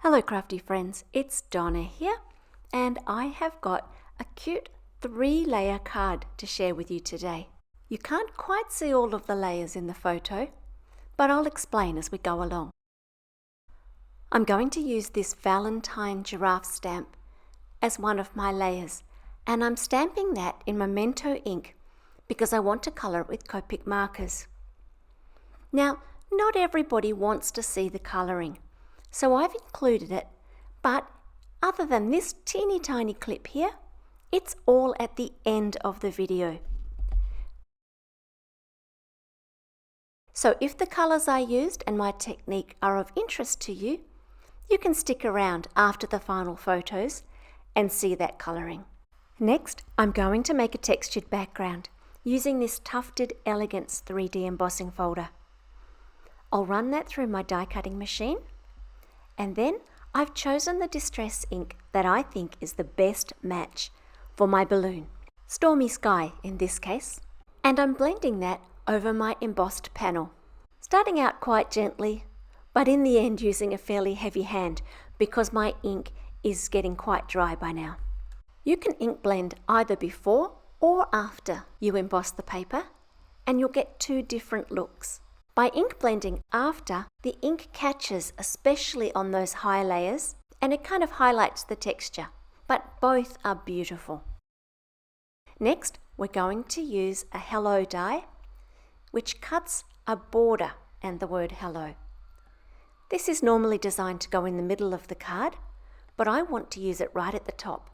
Hello crafty friends, it's Donna here, and I have got a cute 3-layer card to share with you today. You can't quite see all of the layers in the photo, but I'll explain as we go along. I'm going to use this Valentine giraffe stamp as one of my layers, and I'm stamping that in Memento ink because I want to colour it with Copic markers. Now, not everybody wants to see the colouring, so I've included it, but other than this teeny tiny clip here, it's all at the end of the video. So if the colours I used and my technique are of interest to you, you can stick around after the final photos and see that colouring. Next, I'm going to make a textured background using this Tufted Elegance 3D embossing folder. I'll run that through my die cutting machine, and then I've chosen the distress ink that I think is the best match for my balloon, Stormy Sky in this case, and I'm blending that over my embossed panel, starting out quite gently, but in the end using a fairly heavy hand because my ink is getting quite dry by now. You can ink blend either before or after you emboss the paper, and you'll get two different looks. By ink blending after, the ink catches especially on those high layers and it kind of highlights the texture, but both are beautiful. Next, we're going to use a hello die, which cuts a border and the word hello. This is normally designed to go in the middle of the card, but I want to use it right at the top.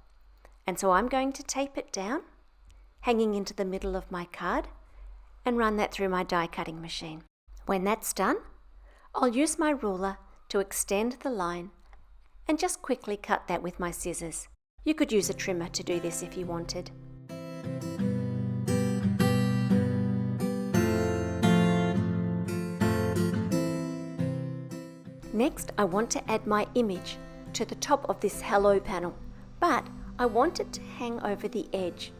And so I'm going to tape it down, hanging into the middle of my card, and run that through my die cutting machine. When that's done, I'll use my ruler to extend the line and just quickly cut that with my scissors. You could use a trimmer to do this if you wanted. Next, I want to add my image to the top of this hello panel, but I want it to hang over the edge.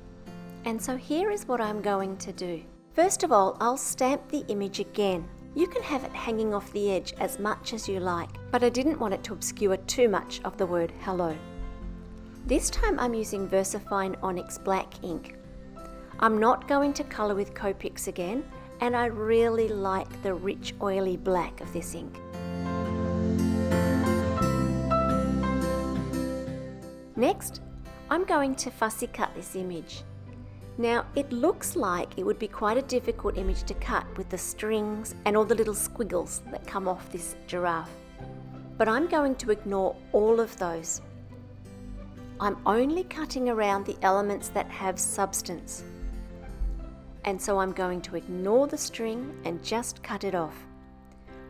And so here is what I'm going to do. First of all, I'll stamp the image again. You can have it hanging off the edge as much as you like, but I didn't want it to obscure too much of the word hello. This time I'm using VersaFine Onyx Black ink. I'm not going to colour with Copics again, and I really like the rich oily black of this ink. Next, I'm going to fussy cut this image. Now, it looks like it would be quite a difficult image to cut with the strings and all the little squiggles that come off this giraffe. But I'm going to ignore all of those. I'm only cutting around the elements that have substance. And so I'm going to ignore the string and just cut it off.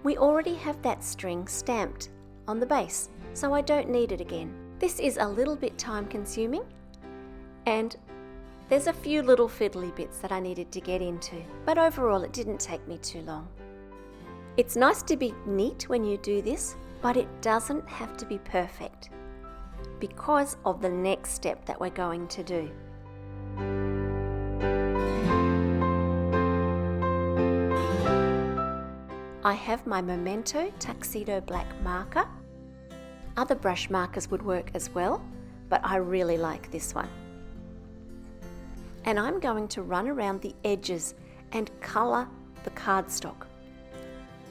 We already have that string stamped on the base, so I don't need it again. This is a little bit time consuming, and there's a few little fiddly bits that I needed to get into, but overall it didn't take me too long. It's nice to be neat when you do this, but it doesn't have to be perfect because of the next step that we're going to do. I have my Memento Tuxedo Black marker. Other brush markers would work as well, but I really like this one. And I'm going to run around the edges and colour the cardstock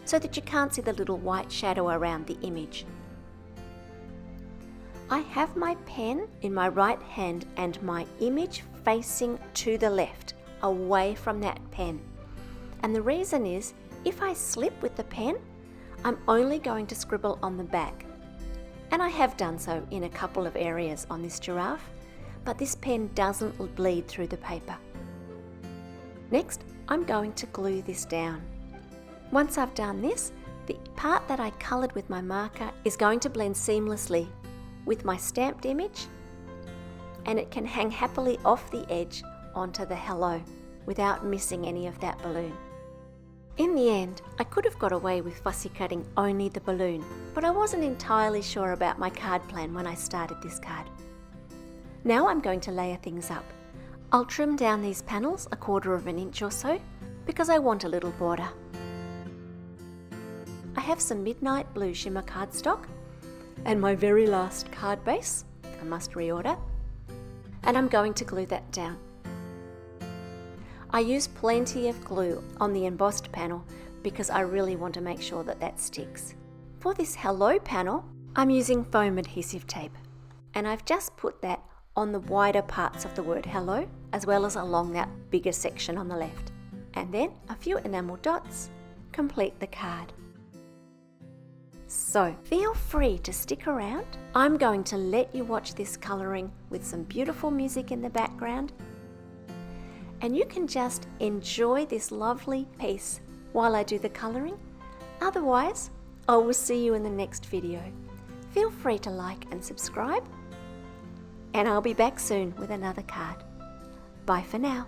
so that you can't see the little white shadow around the image. I have my pen in my right hand and my image facing to the left, away from that pen. And the reason is, if I slip with the pen, I'm only going to scribble on the back. And I have done so in a couple of areas on this giraffe, but this pen doesn't bleed through the paper. Next, I'm going to glue this down. Once I've done this, the part that I coloured with my marker is going to blend seamlessly with my stamped image, and it can hang happily off the edge onto the hello without missing any of that balloon. In the end, I could have got away with fussy cutting only the balloon, but I wasn't entirely sure about my card plan when I started this card. Now I'm going to layer things up. I'll trim down these panels 1/4 of an inch or so because I want a little border. I have some midnight blue shimmer cardstock And my very last card base, I must reorder. And I'm going to glue that down. I use plenty of glue on the embossed panel because I really want to make sure that that sticks. For this hello panel, I'm using foam adhesive tape. And I've just put that on the wider parts of the word hello, as well as along that bigger section on the left. And then a few enamel dots complete the card. So feel free to stick around. I'm going to let you watch this colouring with some beautiful music in the background. And you can just enjoy this lovely piece while I do the colouring. Otherwise, I will see you in the next video. Feel free to like and subscribe. And I'll be back soon with another card. Bye for now.